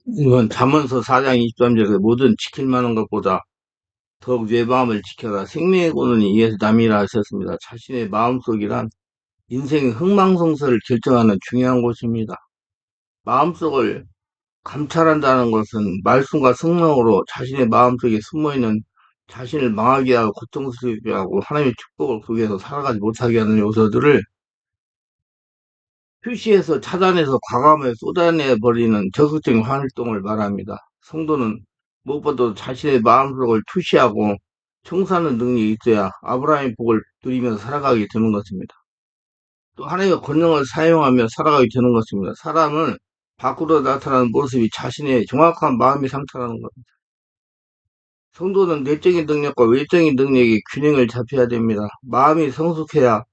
이건 잠언서 4장 23절에 모든 지킬 만한 것보다 더욱 내 마음을 지켜라. 생명의 근원이 이에서 남이라 하셨습니다. 자신의 마음속이란 인생의 흥망성쇠를 결정하는 중요한 곳입니다. 마음속을 감찰한다는 것은 말씀과 성령으로 자신의 마음속에 숨어있는 자신을 망하게 하고 고통스럽게 하고 하나님의 축복을 보기 위해서 살아가지 못하게 하는 요소들을 표시해서 차단해서 과감하게 쏟아내버리는 적극적인 활동을 말합니다. 성도는 무엇보다도 자신의 마음속을 투시하고 청소하는 능력이 있어야 아브라함의 복을 누리면서 살아가게 되는 것입니다. 또 하나님의 권능을 사용하며 살아가게 되는 것입니다. 사람은 밖으로 나타나는 모습이 자신의 정확한 마음의 상태라는 겁니다. 성도는 내적인 능력과 외적인 능력의 균형을 잡혀야 됩니다. 마음이 성숙해야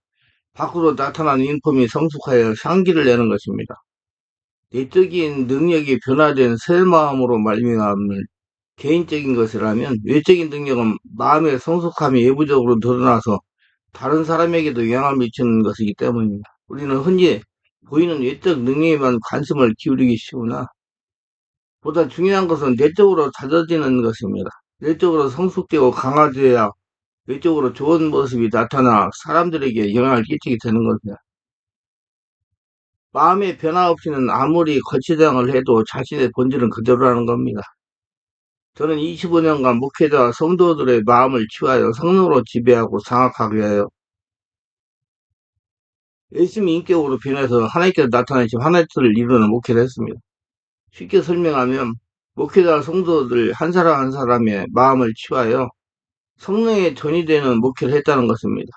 밖으로 나타나는 인품이 성숙하여 향기를 내는 것입니다. 내적인 능력이 변화된 새 마음으로 말미암을 개인적인 것이라면 외적인 능력은 마음의 성숙함이 외부적으로 드러나서 다른 사람에게도 영향을 미치는 것이기 때문입니다. 우리는 흔히 보이는 외적 능력에만 관심을 기울이기 쉬우나 보다 중요한 것은 내적으로 다져지는 것입니다. 내적으로 성숙되고 강화되어야 외적으로 좋은 모습이 나타나 사람들에게 영향을 끼치게 되는 것입니다. 마음의 변화 없이는 아무리 거치장을 해도 자신의 본질은 그대로라는 겁니다. 저는 25년간 목회자와 성도들의 마음을 치유하여 성령으로 지배하고 장악하게 하여 열심히 인격으로 변해서 하나님께서 나타나신 하나의 뜻을 이루는 목회를 했습니다. 쉽게 설명하면 목회자와 성도들 한 사람 한 사람의 마음을 치유하여 성령의 전이 되는 목회를 했다는 것입니다.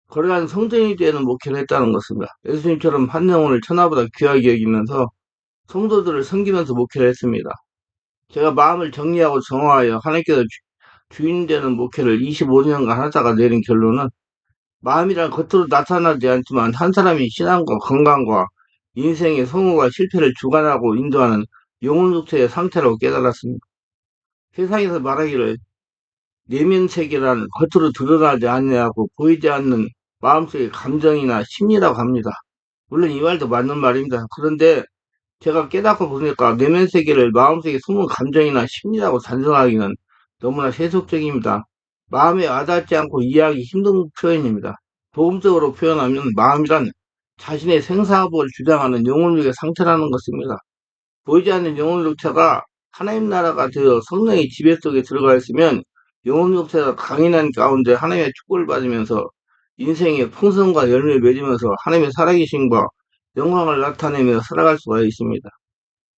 그러한 성전이 되는 목회를 했다는 것입니다. 예수님처럼 한 영혼을 천하보다 귀하게 여기면서 성도들을 섬기면서 목회를 했습니다. 제가 마음을 정리하고 정화하여 하나님께서 주인 되는 목회를 25년간 하다가 내린 결론은 마음이란 겉으로 나타나지 않지만 한 사람이 신앙과 건강과 인생의 성공과 실패를 주관하고 인도하는 영혼 육체의 상태라고 깨달았습니다. 세상에서 말하기를 내면 세계란 겉으로 드러나지 않냐고 보이지 않는 마음속의 감정이나 심리라고 합니다. 물론 이 말도 맞는 말입니다. 그런데 제가 깨닫고 보니까 내면 세계를 마음속에 숨은 감정이나 심리라고 단정하기는 너무나 세속적입니다. 마음에 와닿지 않고 이해하기 힘든 표현입니다. 복음적으로 표현하면 마음이란 자신의 생사복을 주장하는 영혼력의 상태라는 것입니다. 보이지 않는 영혼력체가 하나님 나라가 되어 성령의 지배 속에 들어가 있으면 영혼력체가 강인한 가운데 하나님의 축복을 받으면서 인생의 풍성과 열매를 맺으면서 하나님의 살아계심과 영광을 나타내며 살아갈 수가 있습니다.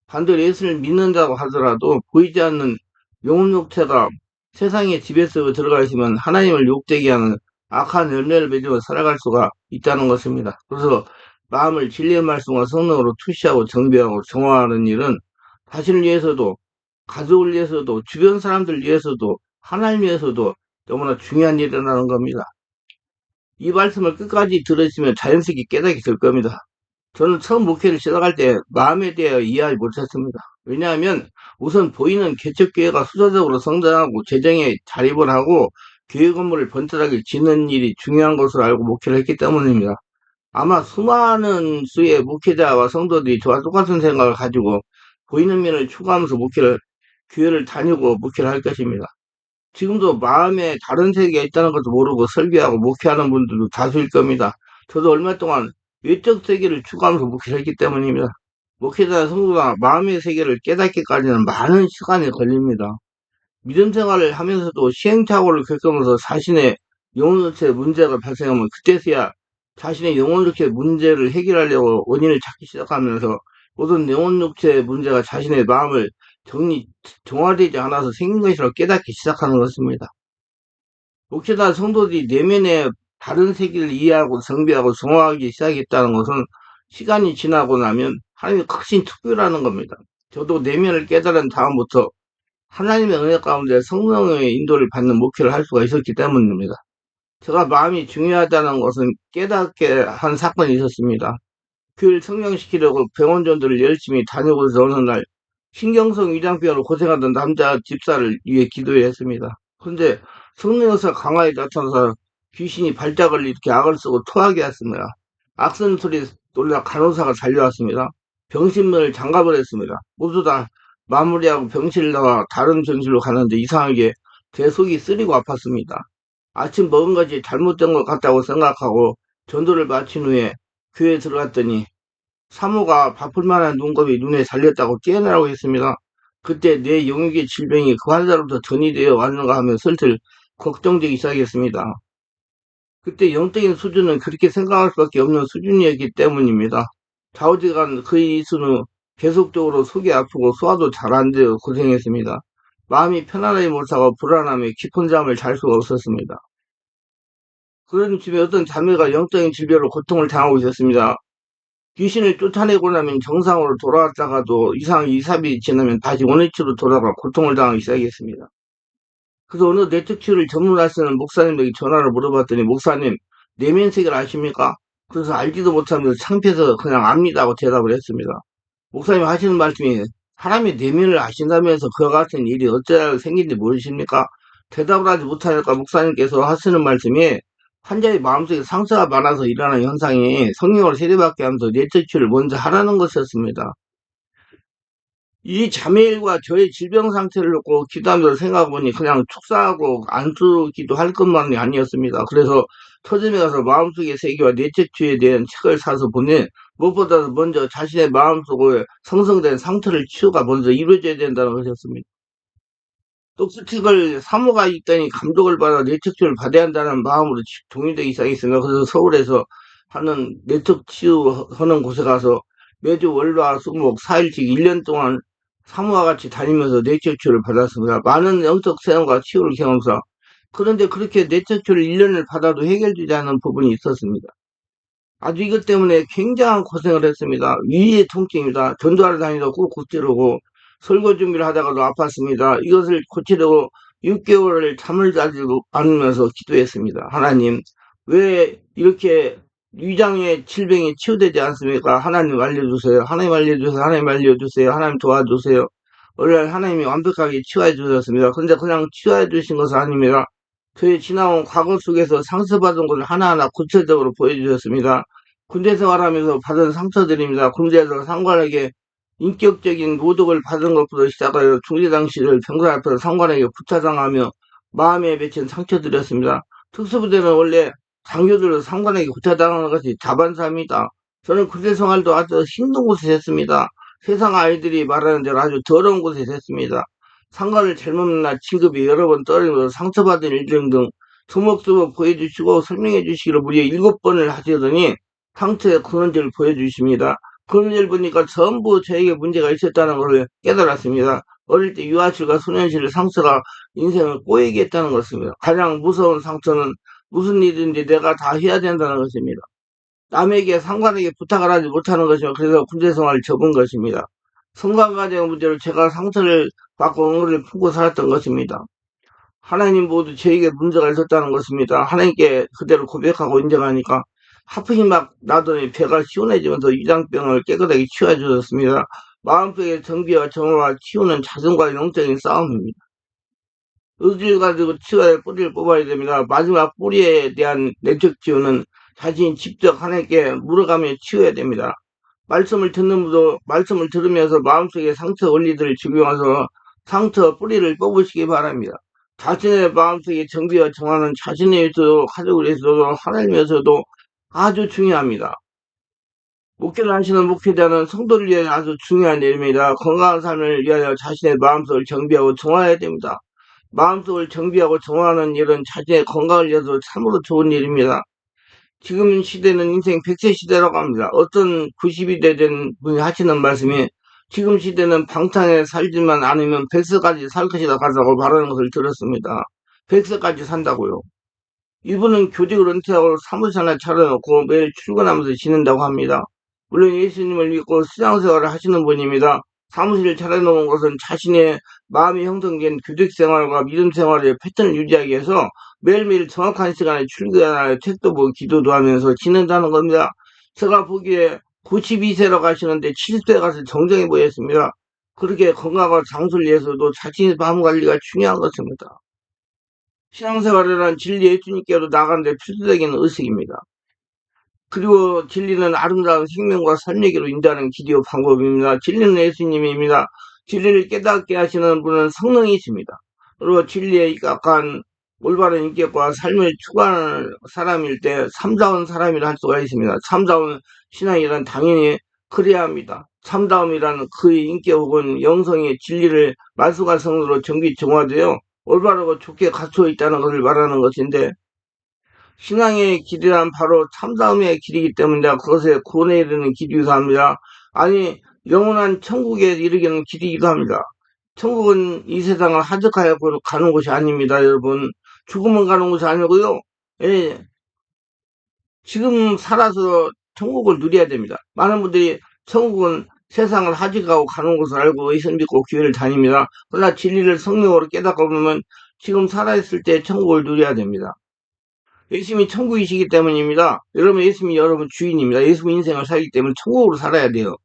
반대로 예수를 믿는다고 하더라도 보이지 않는 영혼 육체가 세상의 지배 속에 들어가 있으면 하나님을 욕되게 하는 악한 열매를 맺으며 살아갈 수가 있다는 것입니다. 그래서 마음을 진리의 말씀과 성령으로 투시하고 정비하고 정화하는 일은 자신을 위해서도 가족을 위해서도 주변 사람들 위해서도 하나님 위해서도 너무나 중요한 일이라는 겁니다. 이 말씀을 끝까지 들으시면 자연스럽게 깨닫게 될 겁니다. 저는 처음 목회를 시작할 때 마음에 대해 이해하지 못했습니다. 왜냐하면 우선 보이는 개척교회가 수자적으로 성장하고 재정에 자립을 하고 교회 건물을 번듯하게 짓는 일이 중요한 것으로 알고 목회를 했기 때문입니다. 아마 수많은 수의 목회자와 성도들이 저와 똑같은 생각을 가지고 보이는 면을 추구하면서 교회를 다니고 목회를 할 것입니다. 지금도 마음에 다른 세계가 있다는 것도 모르고 설교하고 목회하는 분들도 다수일 겁니다. 저도 얼마 동안 외적 세계를 추구하면서 목회를 했기 때문입니다. 목회자 성도가 마음의 세계를 깨닫기까지는 많은 시간이 걸립니다. 믿음 생활을 하면서도 시행착오를 겪으면서 자신의 영혼력체 문제가 발생하면 그때서야 자신의 영혼력체 문제를 해결하려고 원인을 찾기 시작하면서 모든 영혼력체 문제가 자신의 마음을 정화되지 않아서 생긴 것이라고 깨닫기 시작하는 것입니다. 목회자 성도들이 내면의 다른 세계를 이해하고 정비하고 정화하기 시작했다는 것은 시간이 지나고 나면 하나님의 크신 특별라는 겁니다. 저도 내면을 깨달은 다음부터 하나님의 은혜 가운데 성령의 인도를 받는 목회를 할 수가 있었기 때문입니다. 제가 마음이 중요하다는 것은 깨닫게 한 사건이 있었습니다. 교회를 성령시키려고 병원전도를 열심히 다니고서 어느 날 신경성 위장병으로 고생하던 남자 집사를 위해 기도했습니다. 그런데 성령에서 강하게 나타나서 귀신이 발작을 일으켜 악을 쓰고 토하게 했습니다. 악성 소리에 놀라 간호사가 달려왔습니다. 병실문을 잠가버렸습니다. 모두 다 마무리하고 병실 나가 다른 병실로 가는데 이상하게 제 속이 쓰리고 아팠습니다. 아침 먹은 것이 잘못된 것 같다고 생각하고 전도를 마친 후에 교회에 들어갔더니 사모가 바쁠 만한 눈곱이 눈에 달렸다고 깨어나라고 했습니다. 그때 내 영육의 질병이 그 환자로부터 전이되어 왔는가 하며 슬슬 걱정되기 시작했습니다. 그때 영적인 수준은 그렇게 생각할 수밖에 없는 수준이었기 때문입니다. 좌우지간 그 이수는 계속적으로 속이 아프고 소화도 잘 안 되어 고생했습니다. 마음이 편안하지 못하고 불안함에 깊은 잠을 잘 수가 없었습니다. 그런 집에 어떤 자매가 영적인 질병으로 고통을 당하고 있었습니다. 귀신을 쫓아내고 나면 정상으로 돌아왔다가도 이상 2, 3일 지나면 다시 원위치로 돌아가 고통을 당하기 시작했습니다. 그래서 어느 뇌특치를 전문하시는 목사님에게 전화를 물어봤더니 목사님 내면세계를 아십니까? 그래서 알지도 못하면서 창피해서 그냥 압니다 하고 대답을 했습니다. 목사님 하시는 말씀이 사람의 내면을 아신다면서 그와 같은 일이 어찌하여 생긴지 모르십니까? 대답을 하지 못하니까 목사님께서 하시는 말씀이 환자의 마음속에 상처가 많아서 일어나는 현상이 성령을 세례받게 하면서 뇌특치를 먼저 하라는 것이었습니다. 이 자매일과 저의 질병 상태를 놓고 기도하면서 생각해보니 그냥 축사하고 안수기도 할 것만이 아니었습니다. 그래서 서점에 가서 마음속의 세계와 뇌척추에 대한 책을 사서 보니 무엇보다도 먼저 자신의 마음속에 성성된 상처를 치유가 먼저 이루어져야 된다는 것이었습니다. 또 그 책을 사모가 있다니 감독을 받아 뇌척추를 받아야 한다는 마음으로 동의되기 시작했습니다. 그래서 서울에서 하는 뇌척 치유하는 곳에 가서 매주 월화 수목 4일씩 1년 동안 사모와 같이 다니면서 뇌척 치유를 받았습니다. 많은 영적 체험과 치유를 경험사. 그런데 그렇게 뇌척 치유를 1년을 받아도 해결되지 않은 부분이 있었습니다. 아주 이것 때문에 굉장한 고생을 했습니다. 위의 통증입니다. 전도하러 다니다 꼭 고치려고 설거 준비를 하다가도 아팠습니다. 이것을 고치려고 6개월을 잠을 자지 않으면서 기도했습니다. 하나님, 왜 이렇게 위장의 질병이 치유되지 않습니까? 하나님 알려주세요. 하나님 알려주세요. 하나님 알려주세요. 하나님 도와주세요. 원래 하나님이 완벽하게 치유해 주셨습니다. 근데 그냥 치유해 주신 것은 아닙니다. 저희 지나온 과거 속에서 상처받은 것을 하나하나 구체적으로 보여주셨습니다. 군대 생활하면서 받은 상처들입니다. 군대에서 상관에게 인격적인 모독을 받은 것부터 시작하여 중대 당시를 병사 앞에서 상관에게 구타당하며 마음에 맺힌 상처들이었습니다. 특수부대는 원래 장교들을 상관에게 구타당하는 것이 자반사입니다. 저는 군대 생활도 아주 힘든 곳에서 했습니다. 세상 아이들이 말하는 대로 아주 더러운 곳에서 했습니다. 상관을 잘못 만나 진급이 여러 번 떨어지면서 상처받은 일들 등 소목소목 보여주시고 설명해 주시기를 무려 7번을 하시더니 상처의 근원들을 보여주십니다. 근원을 보니까 전부 저에게 문제가 있었다는 것을 깨달았습니다. 어릴 때 유아실과 소년실 상처가 인생을 꼬이게 했다는 것입니다. 가장 무서운 상처는 무슨 일인지 내가 다 해야 된다는 것입니다. 남에게 상관에게 부탁을 하지 못하는 것이며 그래서 군대 생활을 접은 것입니다. 성관과정 문제로 제가 상처를 받고 응어리를 품고 살았던 것입니다. 하나님 모두 저에게 문제가 있었다는 것입니다. 하나님께 그대로 고백하고 인정하니까 하품이 막 나더니 배가 시원해지면서 위장병을 깨끗하게 치유해 주셨습니다. 마음속의 정비와 정화와 치유는 자신과의 영적인 싸움입니다. 의지를 가지고 치워야 할 뿌리를 뽑아야 됩니다. 마지막 뿌리에 대한 내적 치유는 자신이 직접 하나님께 물어가며 치워야 됩니다. 말씀을 듣는 분도 말씀을 들으면서 마음속에 상처 원리들을 적용해서 상처 뿌리를 뽑으시기 바랍니다. 자신의 마음속에 정비와 정화는 자신에 있어도 가족에 있어도 하나님에서도 아주 중요합니다. 목회를 하시는 목회자는 성도를 위해 아주 중요한 일입니다. 건강한 삶을 위하여 자신의 마음속을 정비하고 정화해야 됩니다. 마음속을 정비하고 정화하는 일은 자신의 건강을 위해서 참으로 좋은 일입니다. 지금 시대는 인생 100세 시대라고 합니다. 어떤 90이 된 분이 하시는 말씀이 지금 시대는 방탕에 살지만 않으면 100세까지 살 것이다 가자고 말하는 것을 들었습니다. 100세까지 산다고요. 이분은 교직을 은퇴하고 사무실 하나 차려놓고 매일 출근하면서 지낸다고 합니다. 물론 예수님을 믿고 신앙생활을 하시는 분입니다. 사무실을 차려놓은 것은 자신의 마음이 형성된 교직생활과 믿음생활의 패턴을 유지하기 위해서 매일매일 정확한 시간에 출근하여 책도 보고 기도도 하면서 지낸다는 겁니다. 제가 보기에 92세라고 하시는데 70세 가서 정정해 보였습니다. 그렇게 건강과 장수를 위해서도 자신의 마음 관리가 중요한 것입니다. 신앙생활이란 진리 예수님께로 나가는데 필수적인 의식입니다. 그리고 진리는 아름다운 생명과 삶에게로 인도하는 기디오 방법입니다. 진리는 예수님입니다. 진리를 깨닫게 하시는 분은 성령이십니다. 그리고 진리에 약간 올바른 인격과 삶을 추구하는 사람일 때 참다운 사람이라 할 수가 있습니다. 참다운 신앙이란 당연히 그래야 합니다. 참다움이란 그의 인격 혹은 영성의 진리를 말씀과 성으로 정비 정화되어 올바르고 좋게 갖춰 있다는 것을 말하는 것인데, 신앙의 길이란 바로 참다움의 길이기 때문에 그것에 구원에 이르는 길이기도 합니다. 아니, 영원한 천국에 이르기는 길이기도 합니다. 천국은 이 세상을 한적하여 가는 곳이 아닙니다, 여러분. 죽으면 가는 곳이 아니고요. 예, 지금 살아서 천국을 누려야 됩니다. 많은 분들이 천국은 세상을 하직하고 가는 곳을 알고 예수 믿고 교회를 다닙니다. 그러나 진리를 성령으로 깨닫고 보면 지금 살아있을 때 천국을 누려야 됩니다. 예수님이 천국이시기 때문입니다. 여러분, 예수님이 여러분 주인입니다. 예수님 인생을 살기 때문에 천국으로 살아야 돼요.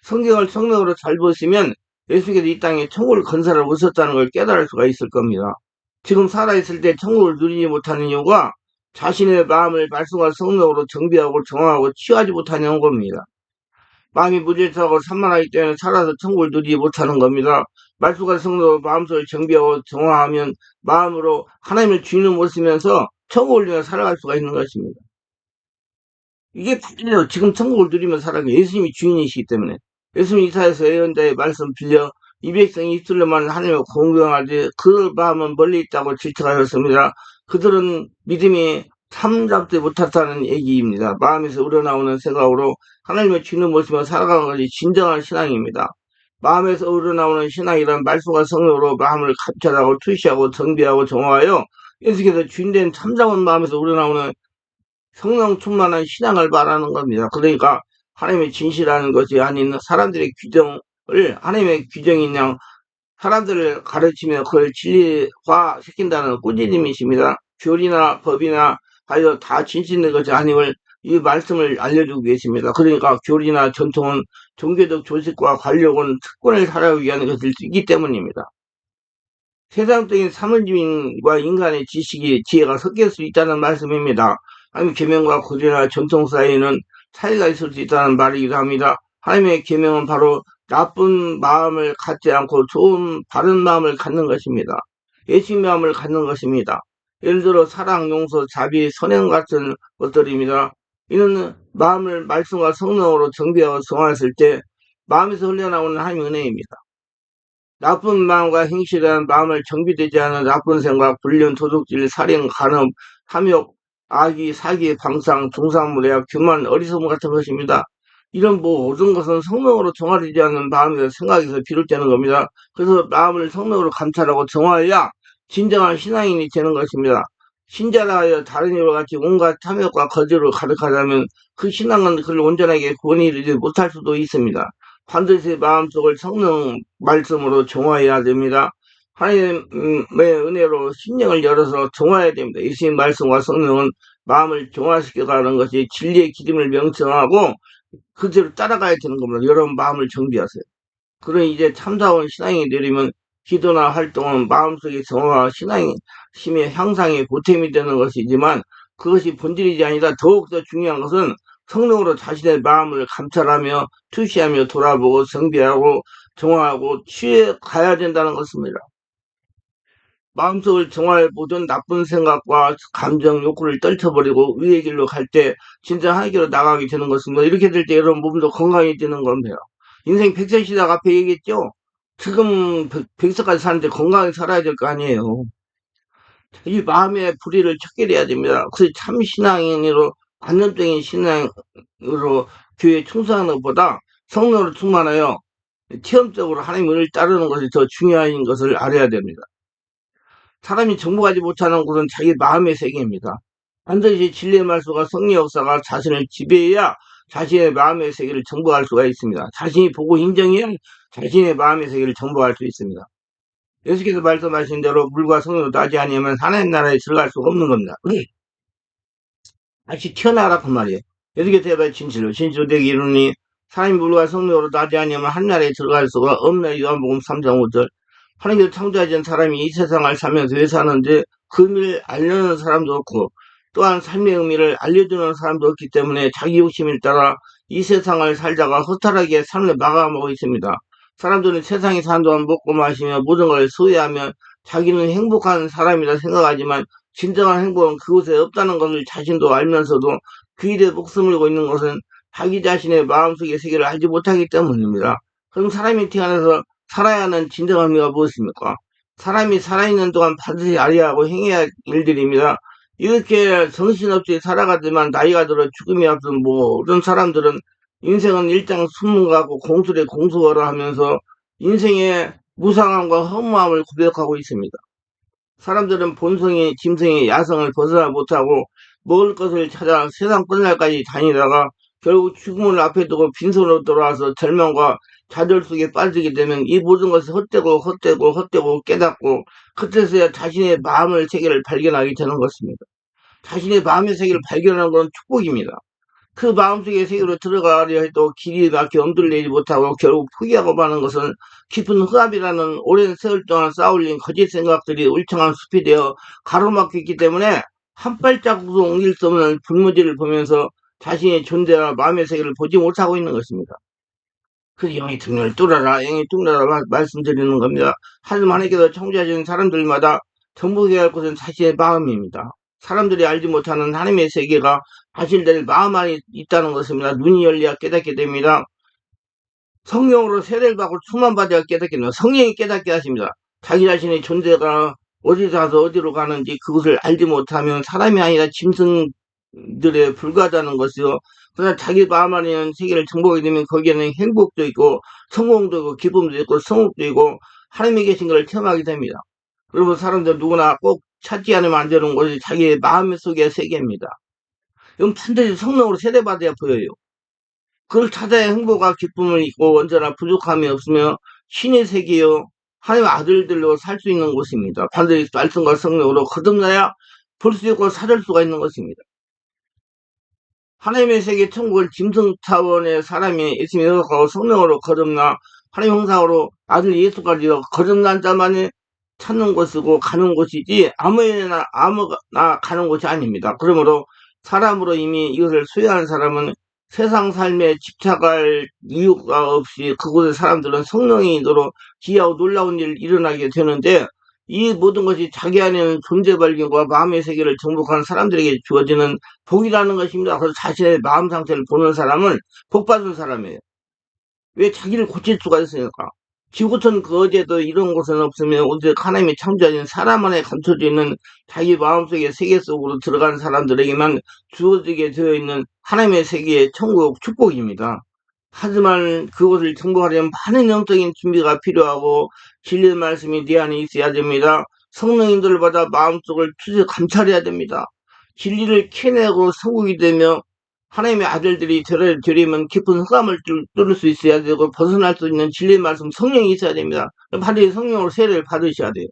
성경을 성령으로 잘 보시면 예수님께서 이 땅에 천국을 건설하고 오셨다는 걸 깨달을 수가 있을 겁니다. 지금 살아있을 때 천국을 누리지 못하는 이유가 자신의 마음을 말씀과 성령으로 정비하고 정화하고 치유하지 못하는 겁니다. 마음이 무질서하고 산만하기 때문에 살아서 천국을 누리지 못하는 겁니다. 말씀과 성령으로 마음속을 정비하고 정화하면 마음으로 하나님을 주인을 모시면서 천국을 누려 살아갈 수가 있는 것입니다. 이게 틀려요. 지금 천국을 누리며 살아가는 예수님이 주인이시기 때문에. 예수님 이사야서 예언자의 말씀 빌려 이 백성이 입술로만 하나님을 공경하지 그 마음은 멀리 있다고 질책하였습니다. 그들은 믿음이 참잡지 못했다는 얘기입니다. 마음에서 우러나오는 생각으로 하나님의 주인을 모시며 살아가는 것이 진정한 신앙입니다. 마음에서 우러나오는 신앙이란 말씀과 성령으로 마음을 감찰하고 투시하고 정비하고 정화하여 예수께서 주인된 참다운 마음에서 우러나오는 성령 충만한 신앙을 말하는 겁니다. 그러니까 하나님의 진실하는 것이 아닌 사람들의 규정을 하나님의 규정인 양 사람들을 가르치며 그걸 진리화 시킨다는 꾸짖음이십니다. 교리나 법이나 하여 다 진실된 것이 아님을 이 말씀을 알려주고 계십니다. 그러니까 교리나 전통은 종교적 조직과 관력은 특권을 살아가기 위한 것이기 때문입니다. 세상적인 사물주의과 인간의 지식이 지혜가 섞일 수 있다는 말씀입니다. 하나님의 계명과 고대나 전통 사이에는 차이가 있을 수 있다는 말이기도 합니다. 하나님의 계명은 바로 나쁜 마음을 갖지 않고 좋은 바른 마음을 갖는 것입니다. 예수의 마음을 갖는 것입니다. 예를 들어 사랑, 용서, 자비, 선행 같은 것들입니다. 이는 마음을 말씀과 성령으로 정비하고 정화했을 때 마음에서 흘러나오는 하나님의 은혜입니다. 나쁜 마음과 행실한 마음을 정비되지 않은 나쁜 생각, 불륜, 도둑질, 살인, 간음, 탐욕, 악의, 사기, 방상, 중상무례학, 교만, 어리석음 같은 것입니다. 이런 모든 것은 성령으로 정화되지 않는 마음에서 생각에서 비롯되는 겁니다. 그래서 마음을 성령으로 감찰하고 정화해야 진정한 신앙인이 되는 것입니다. 신자라 하여 다른 이와 같이 온갖 탐욕과 거짓으로 가득하다면 그 신앙은 그를 온전하게 구원에 이르지 못할 수도 있습니다. 반드시 마음속을 성령 말씀으로 정화해야 됩니다. 하나님의 은혜로 심령을 열어서 정화해야 됩니다. 예수님 말씀과 성령은 마음을 정화시켜가는 것이 진리의 기름을 명령하고 그대로 따라가야 되는 겁니다. 여러분 마음을 정비하세요. 그럼 이제 참다운 신앙이 되려면 기도나 활동은 마음속의 정화와 신앙의 심의 향상의 보탬이 되는 것이지만 그것이 본질이지 아니라 더욱더 중요한 것은 성령으로 자신의 마음을 감찰하며 투시하며 돌아보고 정비하고 정화하고 취해 가야 된다는 것입니다. 마음속을 정화해 보던 나쁜 생각과 감정, 욕구를 떨쳐버리고 의의 길로 갈 때 진짜 하나님 길로 나가게 되는 것입니다. 이렇게 될 때 여러분 몸도 건강해지는 겁니다. 인생 백세시대가 앞에 얘기했죠? 지금 100세까지 사는데 건강하게 살아야 될 거 아니에요. 이 마음의 불의를 척결해야 됩니다. 그래서 참 신앙인으로 안정적인 신앙으로 교회에 충성하는 것보다 성령으로 충만하여 체험적으로 하나님의 은혜를 따르는 것이 더 중요한 것을 알아야 됩니다. 사람이 정복하지 못하는 것은 자기 마음의 세계입니다. 반드시 진리의 말씀과 성령 역사가 자신을 지배해야 자신의 마음의 세계를 정복할 수가 있습니다. 자신이 보고 인정해야 자신의 마음의 세계를 정복할 수 있습니다. 예수께서 말씀하신 대로 물과 성령으로 나지 아니하면 하나님 나라에 들어갈 수가 없는 겁니다. 다시 튀어나가라 그 말이에요. 예수께서 해봐야 진실로 되기 이르니 사람이 물과 성령으로 나지 아니하면 하나님 나라에 들어갈 수가 없네. 요한복음 3장 5절. 하나님께서 창조하신 사람이 이 세상을 살면서 왜 사는지 그 의미를 알려는 사람도 없고 또한 삶의 의미를 알려주는 사람도 없기 때문에 자기 욕심에 따라 이 세상을 살다가 허탈하게 삶을 마감하고 있습니다. 사람들은 세상에 사는 동안 먹고 마시며 모든 걸 소유하며 자기는 행복한 사람이라 생각하지만 진정한 행복은 그곳에 없다는 것을 자신도 알면서도 그 일에 목숨을 걸고 있는 것은 자기 자신의 마음속의 세계를 알지 못하기 때문입니다. 그럼 사람이 태어나서 살아야 하는 진정한 의미가 무엇입니까? 사람이 살아있는 동안 반드시 알아야 하고 행해야 할 일들입니다. 이렇게 정신없이 살아가지만 나이가 들어 죽음이 앞선 모든 사람들은 인생은 일장 순문가고 공술의 공수어라 하면서 인생의 무상함과 허무함을 고백하고 있습니다. 사람들은 본성이 짐승의 야성을 벗어나 못하고 먹을 것을 찾아 세상 끝날까지 다니다가 결국 죽음을 앞에 두고 빈손으로 돌아와서 절망과 좌절 속에 빠지게 되면 이 모든 것이 헛되고 깨닫고 그때서야 자신의 마음의 세계를 발견하게 되는 것입니다. 자신의 마음의 세계를 발견하는 건 축복입니다. 그 마음속의 세계로 들어가려 해도 길이 막혀 엄둘내지 못하고 결국 포기하고 마는 것은 깊은 흑암이라는 오랜 세월 동안 쌓아올린 거짓 생각들이 울창한 숲이 되어 가로막혔기 때문에 한 발자국도 옮길 수 없는 불무지를 보면서 자신의 존재와 마음의 세계를 보지 못하고 있는 것입니다. 그 영의 등을 뚫어라, 영의 뚫어라 말씀드리는 겁니다. 하나님 하나님께서 창조하신 사람들마다 정복해야 할 것은 자신의 마음입니다. 사람들이 알지 못하는 하나님의 세계가 자신들 마음 안에 있다는 것입니다. 눈이 열려야 깨닫게 됩니다. 성령으로 세례를 받고 충만 받아야 깨닫게 됩니다. 성령이 깨닫게 하십니다. 자기 자신의 존재가 어디서 와서 어디로 가는지 그것을 알지 못하면 사람이 아니라 짐승들에 불과하다는 것이요. 그러나 자기 마음 안에 있는 세계를 정복하게 되면 거기에는 행복도 있고 성공도 있고 기쁨도 있고 성욕도 있고 하나님이 계신 것을 체험하게 됩니다. 그러면 사람들 누구나 꼭 찾지 않으면 안 되는 것이 자기의 마음 속의 세계입니다. 이건 반드시 성령으로 세례받아야 보여요. 그걸 찾아야 행복과 기쁨을 있고 언제나 부족함이 없으며 신의 세계요 하나님의 아들들로 살 수 있는 곳입니다. 반드시 말씀과 성령으로 거듭나야 볼 수 있고 살을 수가 있는 것입니다. 하나님의 세계 천국을 짐승 차원의 사람이 열심히 해석하고 성령으로 거듭나 하나님 형상으로 아들 예수까지 거듭난 자만이 찾는 곳이고 가는 곳이지 아무나 가는 곳이 아닙니다. 그러므로 사람으로 이미 이것을 수여한 사람은 세상 삶에 집착할 이유가 없이 그곳의 사람들은 성령의 인도로 기이하고 놀라운 일이 일어나게 되는데 이 모든 것이 자기 안에는 존재 발견과 마음의 세계를 정복한 사람들에게 주어지는 복이라는 것입니다. 그래서 자신의 마음 상태를 보는 사람은 복받은 사람이에요. 왜 자기를 고칠 수가 있으니까. 지구촌 그 어디에도 이런 곳은 없으면 오직 하나님이 창조하신 사람 안에 감춰져 있는 자기 마음속의 세계 속으로 들어간 사람들에게만 주어지게 되어 있는 하나님의 세계의 천국 축복입니다. 하지만 그것을 정복하려면 많은 영적인 준비가 필요하고 진리의 말씀이 내 안에 있어야 됩니다. 성령 인도를 받아 마음속을 추적 감찰해야 됩니다. 진리를 캐내고 성국이 되며 하나님의 아들들이 되려면 깊은 흑암을 뚫을 수 있어야 되고 벗어날 수 있는 진리의 말씀 성령이 있어야 됩니다. 반드시 성령으로 세례를 받으셔야 돼요.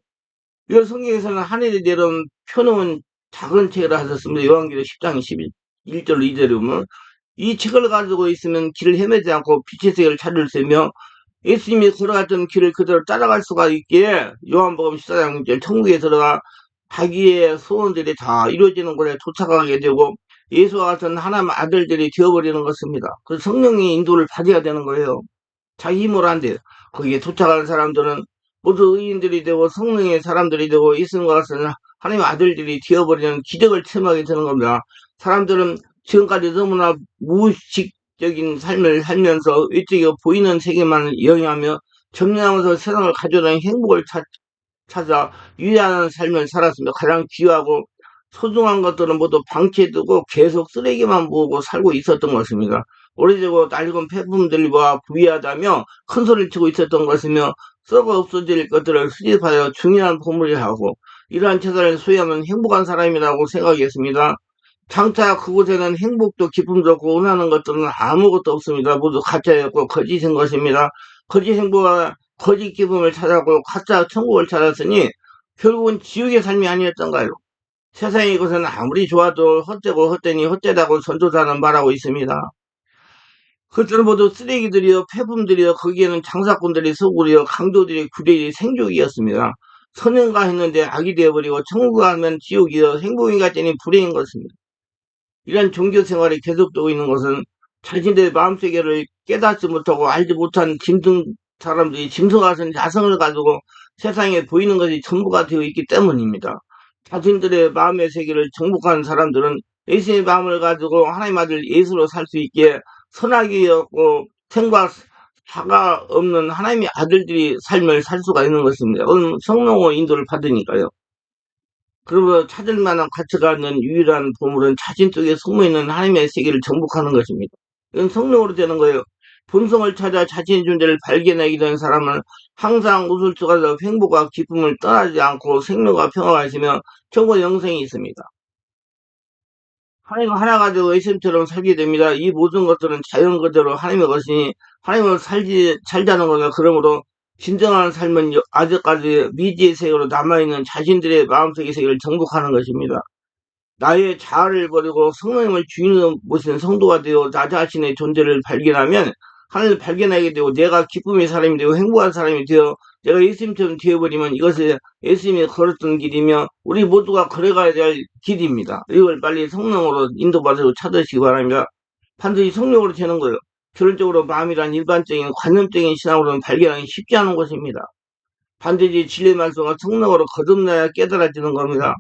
이 성경에서는 하늘이 내려온 펴놓은 작은 책을 하셨습니다. 요한계시록 10장 11절 2절에 보면 이 책을 가지고 있으면 길을 헤매지 않고 빛의 세계를 찾을 수 있으며 예수님이 걸어갔던 길을 그대로 따라갈 수가 있기에 요한복음 14장 6절 천국에 들어가 자기의 소원들이 다 이루어지는 곳에 도착하게 되고 예수와 같은 하나님 아들들이 되어버리는 것입니다. 그래서 성령의 인도를 받아야 되는 거예요. 자기 힘으로 안 돼요. 거기에 도착하는 사람들은 모두 의인들이 되고 성령의 사람들이 되고 예수님과 같은 하나님의 아들들이 되어버리는 기적을 체험하게 되는 겁니다. 사람들은 지금까지 너무나 무의식적인 삶을 살면서 외적이 보이는 세계만 이용하며 점령하면서 세상을 가져다니는 행복을 찾아 유의하는 삶을 살았으며 가장 귀하고 소중한 것들은 모두 방치해두고 계속 쓰레기만 모으고 살고 있었던 것입니다. 오래되고 낡은 폐품들과 부유하다며 큰 소리를 치고 있었던 것이며 썩어 없어질 것들을 수집하여 중요한 보물이라 하고 이러한 재산을 소유하면 행복한 사람이라고 생각했습니다. 장차 그곳에는 행복도 기쁨도 없고 원하는 것들은 아무것도 없습니다. 모두 가짜였고 거짓인 것입니다. 거짓 행복과 거짓 기쁨을 찾았고 가짜 천국을 찾았으니 결국은 지옥의 삶이 아니었던가요? 세상의 것은 아무리 좋아도 헛되고 헛되니 헛되다고 전도사는 말하고 있습니다. 그것들은 모두 쓰레기들이요 폐품들이요 거기에는 장사꾼들이 소굴이요 강도들이 구대이 생족이었습니다. 선인가 했는데 악이 되어버리고 천국 가면 지옥이여 행복인가 째니 불행인 것입니다. 이런 종교 생활이 계속되고 있는 것은 자신들의 마음세계를 깨닫지 못하고 알지 못한 짐승 사람들이 짐승 같은 야성을 가지고 세상에 보이는 것이 전부가 되어 있기 때문입니다. 자신들의 마음의 세계를 정복한 사람들은 예수의 마음을 가지고 하나님 아들 예수로 살 수 있게 선하게였고 생과 사가 없는 하나님의 아들들이 삶을 살 수가 있는 것입니다. 그건 성령의 인도를 받으니까요. 그러므로 찾을 만한 가치가 있는 유일한 보물은 자신 속에 숨어있는 하나님의 세계를 정복하는 것입니다. 이건 성령으로 되는 거예요. 본성을 찾아 자신의 존재를 발견하게 된 사람은 항상 웃을 수가 있어 행복과 기쁨을 떠나지 않고 생명과 평화가 있으며 천국 영생이 있습니다. 하나님과 하나 가지고 예수님처럼 살게 됩니다. 이 모든 것들은 자연 그대로 하나님의 것이니 하나님을 살자는 거다. 그러므로 진정한 삶은 아직까지 미지의 세계로 남아있는 자신들의 마음속의 세계를 정복하는 것입니다. 나의 자아를 버리고 성령님을 주인으로 모시는 성도가 되어 나 자신의 존재를 발견하면 하나님을 발견하게 되고 내가 기쁨의 사람이 되고 행복한 사람이 되어 내가 예수님처럼 되어버리면 이것이 예수님이 걸었던 길이며 우리 모두가 걸어가야 될 길입니다. 이걸 빨리 성령으로 인도받아서 찾으시기 바랍니다. 반드시 성령으로 되는 거예요. 결론적으로 마음이란 일반적인 관념적인 신앙으로는 발견하기 쉽지 않은 것입니다. 반드시 진리의 말씀과 성령으로 거듭나야 깨달아지는 겁니다.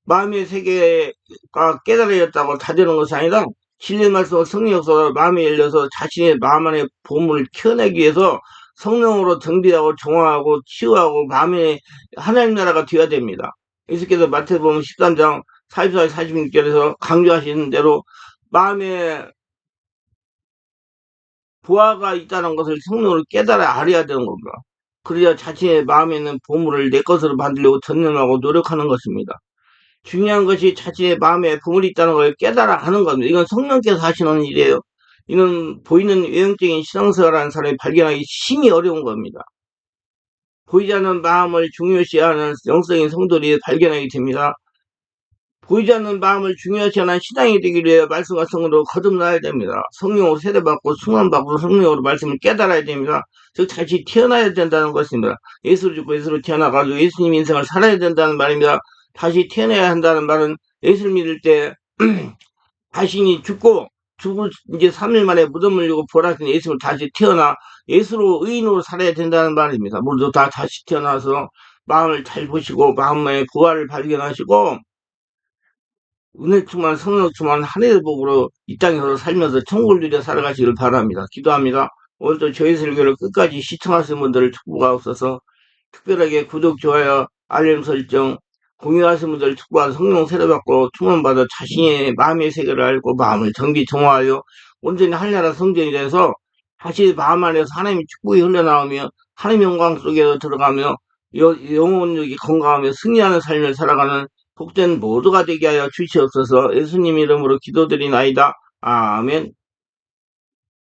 마음의 세계가 깨달아졌다고 다 되는 것이 아니라 진리의 말씀과 성령 역사가 마음에 열려서 자신의 마음 안에 보물을 키워내기 위해서 성령으로 정비하고 정화하고 치유하고 마음의 하나님 나라가 되어야 됩니다. 예수께서 마태복음 13장 44, 46절에서 강조하시는 대로 마음에 부하가 있다는 것을 성령으로 깨달아 알아야 되는 겁니다. 그래야 자신의 마음에 있는 보물을 내 것으로 만들려고 전념하고 노력하는 것입니다. 중요한 것이 자신의 마음에 보물이 있다는 걸 깨달아 하는 겁니다. 이건 성령께서 하시는 일이에요. 이는 보이는 외형적인 신앙생활하는 사람이 발견하기 심히 어려운 겁니다. 보이지 않는 마음을 중요시하는 영성인 성도들이 발견하게 됩니다. 보이지 않는 마음을 중요시하는 신앙이 되기 위해 말씀과 성령으로 거듭나야 됩니다. 성령으로 세례받고 충만받고 성령으로 말씀을 깨달아야 됩니다. 즉 다시 태어나야 된다는 것입니다. 예수를 죽고 예수로 태어나가지고 예수님 인생을 살아야 된다는 말입니다. 다시 태어나야 한다는 말은 예수를 믿을 때 자신이 죽고 이제 3일 만에 무덤을 물리고 부활하신 예수를 다시 태어나 예수로 의인으로 살아야 된다는 말입니다. 모두 다 다시 태어나서 마음을 잘 보시고 마음의 부활을 발견하시고 은혜 충만 성령 충만 하늘의 복으로 이 땅에서 살면서 천국을 누려 살아가시길 바랍니다. 기도합니다. 오늘도 저희 설교를 끝까지 시청하신 분들을 축복하옵소서. 특별하게 구독, 좋아요, 알림 설정, 공유하신 분들 축복하는 성령 세례받고 충만받아 자신의 마음의 세계를 알고 마음을 정비 정화하여 온전히 하늘나라 성전이 돼서 다시 마음 안에서 하나님의 축복이 흘러나오며 하나님의 영광 속에 들어가며 영혼력이 건강하며 승리하는 삶을 살아가는 복된 모두가 되게 하여 주시옵소서. 예수님 이름으로 기도드리나이다. 아멘.